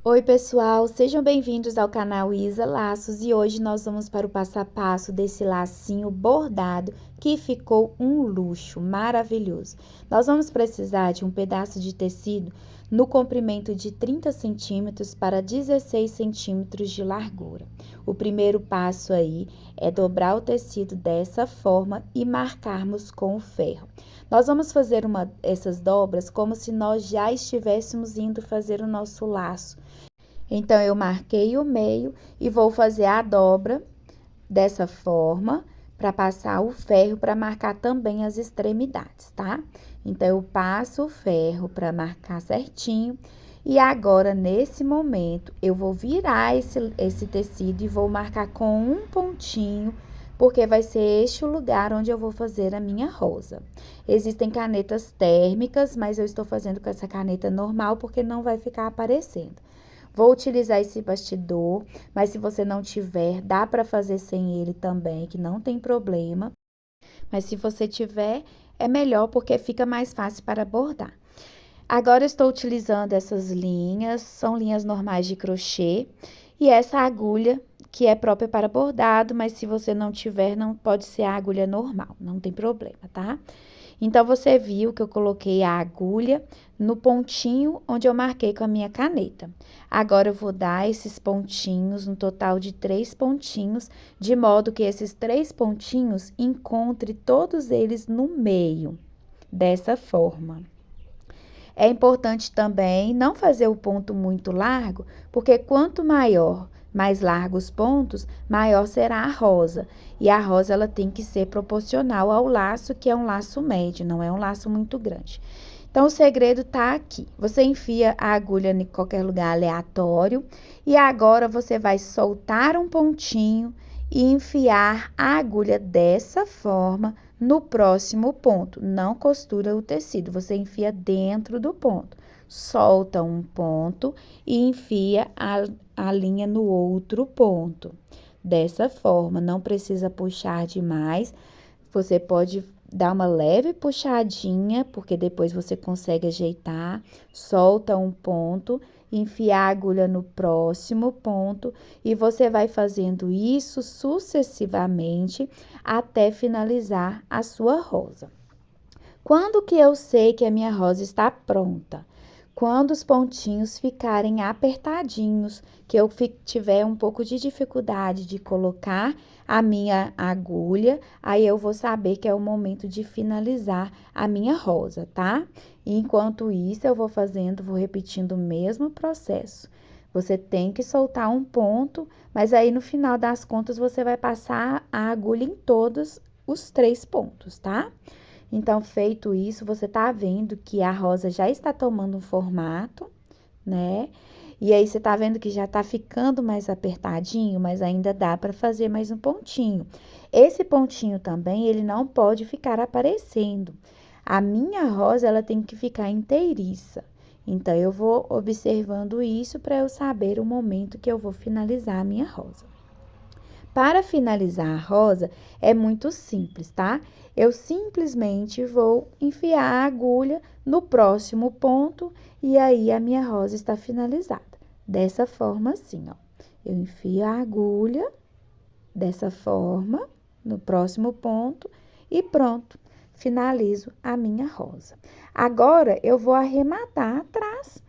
Oi, pessoal, sejam bem-vindos ao canal Isa Laços e hoje nós vamos para o passo a passo desse lacinho bordado que ficou um luxo maravilhoso. Nós vamos precisar de um pedaço de tecido no comprimento de 30 centímetros para 16 centímetros de largura. O primeiro passo aí é dobrar o tecido dessa forma e marcarmos com o ferro. Nós vamos fazer essas dobras como se nós já estivéssemos indo fazer o nosso laço. Então, eu marquei o meio e vou fazer a dobra dessa forma para passar o ferro para marcar também as extremidades, tá? Então, eu passo o ferro para marcar certinho e agora, nesse momento, eu vou virar esse tecido e vou marcar com um pontinho, porque vai ser este o lugar onde eu vou fazer a minha rosa. Existem canetas térmicas, mas eu estou fazendo com essa caneta normal porque não vai ficar aparecendo. Vou utilizar esse bastidor, mas se você não tiver, dá para fazer sem ele também, que não tem problema. Mas se você tiver, é melhor porque fica mais fácil para bordar. Agora, eu estou utilizando essas linhas, são linhas normais de crochê. E essa agulha, que é própria para bordado, mas se você não tiver, não pode ser a agulha normal, não tem problema, tá? Então, você viu que eu coloquei a agulha no pontinho onde eu marquei com a minha caneta. Agora, eu vou dar esses pontinhos, no total de 3 pontinhos, de modo que esses 3 pontinhos encontre todos eles no meio, dessa forma. É importante também não fazer o ponto muito largo, porque quanto mais largos os pontos, maior será a rosa. E a rosa, ela tem que ser proporcional ao laço, que é um laço médio, não é um laço muito grande. Então, o segredo tá aqui. Você enfia a agulha em qualquer lugar aleatório e agora você vai soltar um pontinho e enfiar a agulha dessa forma no próximo ponto. Não costura o tecido, você enfia dentro do ponto. Solta um ponto e enfia a linha no outro ponto. Dessa forma, não precisa puxar demais. Você pode dar uma leve puxadinha, porque depois você consegue ajeitar. Solta um ponto, enfia a agulha no próximo ponto e você vai fazendo isso sucessivamente até finalizar a sua rosa. Quando que eu sei que a minha rosa está pronta? Quando os pontinhos ficarem apertadinhos, que eu tiver um pouco de dificuldade de colocar a minha agulha, aí eu vou saber que é o momento de finalizar a minha rosa, tá? E enquanto isso, eu vou repetindo o mesmo processo. Você tem que soltar um ponto, mas aí no final das contas você vai passar a agulha em todos os 3 pontos, tá? Então, feito isso, você tá vendo que a rosa já está tomando um formato, né? E aí, você tá vendo que já tá ficando mais apertadinho, mas ainda dá para fazer mais um pontinho. Esse pontinho também, ele não pode ficar aparecendo. A minha rosa, ela tem que ficar inteiriça. Então, eu vou observando isso para eu saber o momento que eu vou finalizar a minha rosa. Para finalizar a rosa, é muito simples, tá? Eu simplesmente vou enfiar a agulha no próximo ponto e aí a minha rosa está finalizada. Dessa forma assim, ó. Eu enfio a agulha dessa forma no próximo ponto e pronto. Finalizo a minha rosa. Agora, eu vou arrematar atrás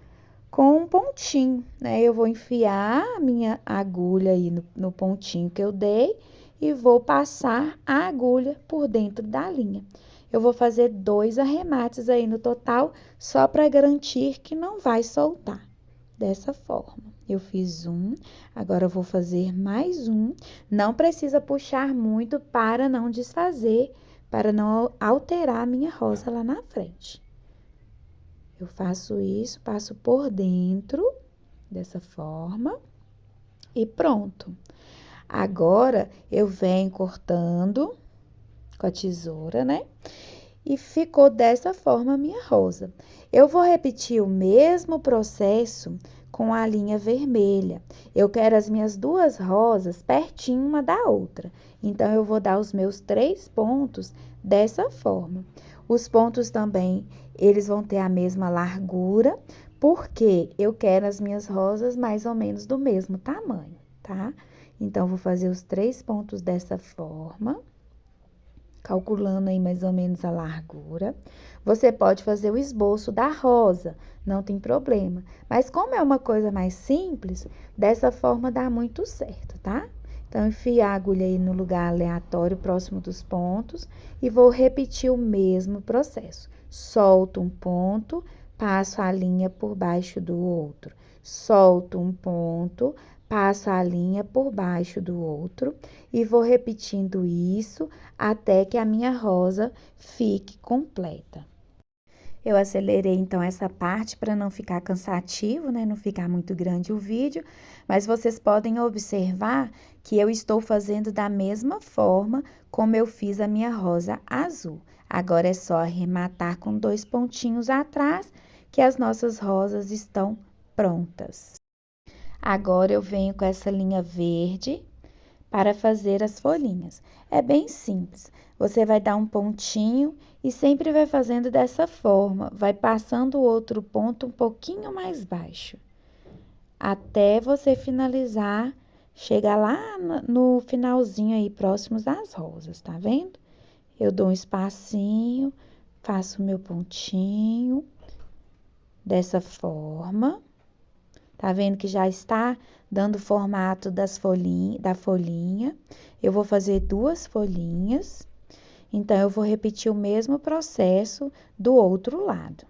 com um pontinho, né? Eu vou enfiar a minha agulha aí no pontinho que eu dei e vou passar a agulha por dentro da linha. Eu vou fazer 2 arremates aí no total, só para garantir que não vai soltar. Dessa forma, eu fiz um, agora eu vou fazer mais um. Não precisa puxar muito para não desfazer, para não alterar a minha rosa lá na frente. Eu faço isso, passo por dentro, dessa forma, e pronto. Agora, eu venho cortando com a tesoura, né? E ficou dessa forma a minha rosa. Eu vou repetir o mesmo processo com a linha vermelha. Eu quero as minhas 2 rosas pertinho uma da outra. Então, eu vou dar os meus 3 pontos dessa forma. Os pontos também, eles vão ter a mesma largura, porque eu quero as minhas rosas mais ou menos do mesmo tamanho, tá? Então, vou fazer os 3 pontos dessa forma, calculando aí mais ou menos a largura. Você pode fazer o esboço da rosa, não tem problema. Mas como é uma coisa mais simples, dessa forma dá muito certo, tá? Então, enfio a agulha aí no lugar aleatório, próximo dos pontos, e vou repetir o mesmo processo. Solto um ponto, passo a linha por baixo do outro. Solto um ponto, passo a linha por baixo do outro e vou repetindo isso até que a minha rosa fique completa. Eu acelerei então essa parte para não ficar cansativo, né? Não ficar muito grande o vídeo, mas vocês podem observar que eu estou fazendo da mesma forma como eu fiz a minha rosa azul. Agora é só arrematar com 2 pontinhos atrás, que as nossas rosas estão prontas. Agora, eu venho com essa linha verde para fazer as folhinhas. É bem simples. Você vai dar um pontinho e sempre vai fazendo dessa forma. Vai passando o outro ponto um pouquinho mais baixo. Até você finalizar, chegar lá no finalzinho aí, próximos das rosas, tá vendo? Eu dou um espacinho, faço o meu pontinho, dessa forma. Tá vendo que já está dando o formato da folhinha. Eu vou fazer 2 folhinhas. Então, eu vou repetir o mesmo processo do outro lado.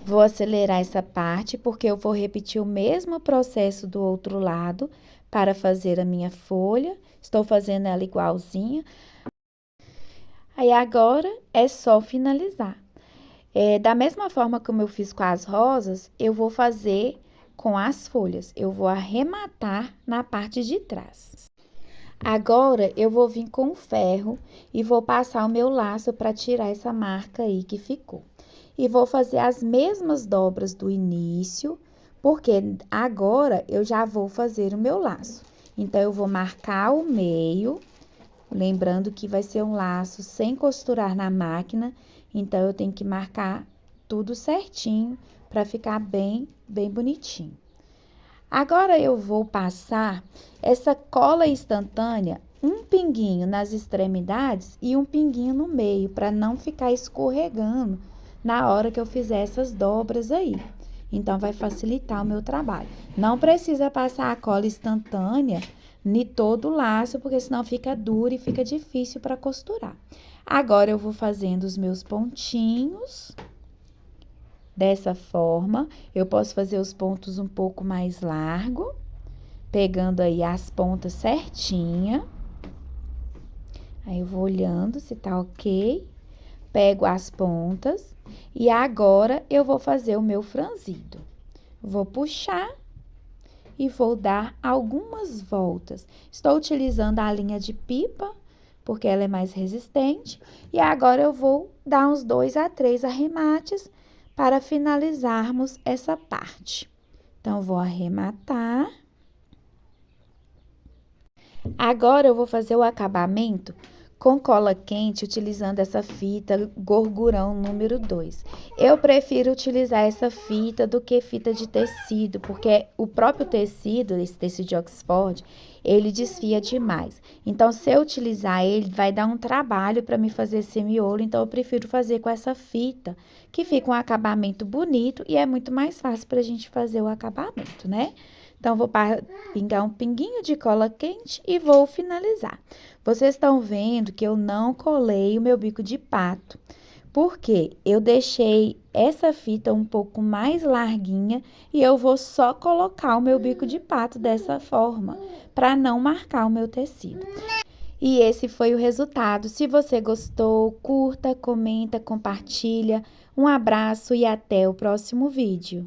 Vou acelerar essa parte, porque eu vou repetir o mesmo processo do outro lado para fazer a minha folha. Estou fazendo ela igualzinha. Aí, agora, é só finalizar. Da mesma forma como eu fiz com as rosas, eu vou fazer com as folhas. Eu vou arrematar na parte de trás. Agora, eu vou vir com o ferro e vou passar o meu laço para tirar essa marca aí que ficou. E vou fazer as mesmas dobras do início, porque agora eu já vou fazer o meu laço. Então, eu vou marcar o meio, lembrando que vai ser um laço sem costurar na máquina, então, eu tenho que marcar tudo certinho para ficar bem bonitinho. Agora, eu vou passar essa cola instantânea, um pinguinho nas extremidades e um pinguinho no meio, para não ficar escorregando na hora que eu fizer essas dobras aí. Então, vai facilitar o meu trabalho. Não precisa passar a cola instantânea em todo o laço, porque senão fica duro e fica difícil para costurar. Agora, eu vou fazendo os meus pontinhos. Dessa forma, eu posso fazer os pontos um pouco mais largo, pegando aí as pontas certinha. Aí, eu vou olhando se tá ok. Pego as pontas e agora eu vou fazer o meu franzido. Vou puxar e vou dar algumas voltas. Estou utilizando a linha de pipa, porque ela é mais resistente. E agora, eu vou dar uns 2 a 3 arremates para finalizarmos essa parte. Então, vou arrematar. Agora, eu vou fazer o acabamento com cola quente, utilizando essa fita Gorgurão número 2. Eu prefiro utilizar essa fita do que fita de tecido, porque o próprio tecido, esse tecido de Oxford, ele desfia demais. Então, se eu utilizar ele, vai dar um trabalho para me fazer esse miolo, então eu prefiro fazer com essa fita, que fica um acabamento bonito e é muito mais fácil para a gente fazer o acabamento, né? Então, vou pingar um pinguinho de cola quente e vou finalizar. Vocês estão vendo que eu não colei o meu bico de pato, porque eu deixei essa fita um pouco mais larguinha e eu vou só colocar o meu bico de pato dessa forma, para não marcar o meu tecido. E esse foi o resultado. Se você gostou, curta, comenta, compartilha. Um abraço e até o próximo vídeo.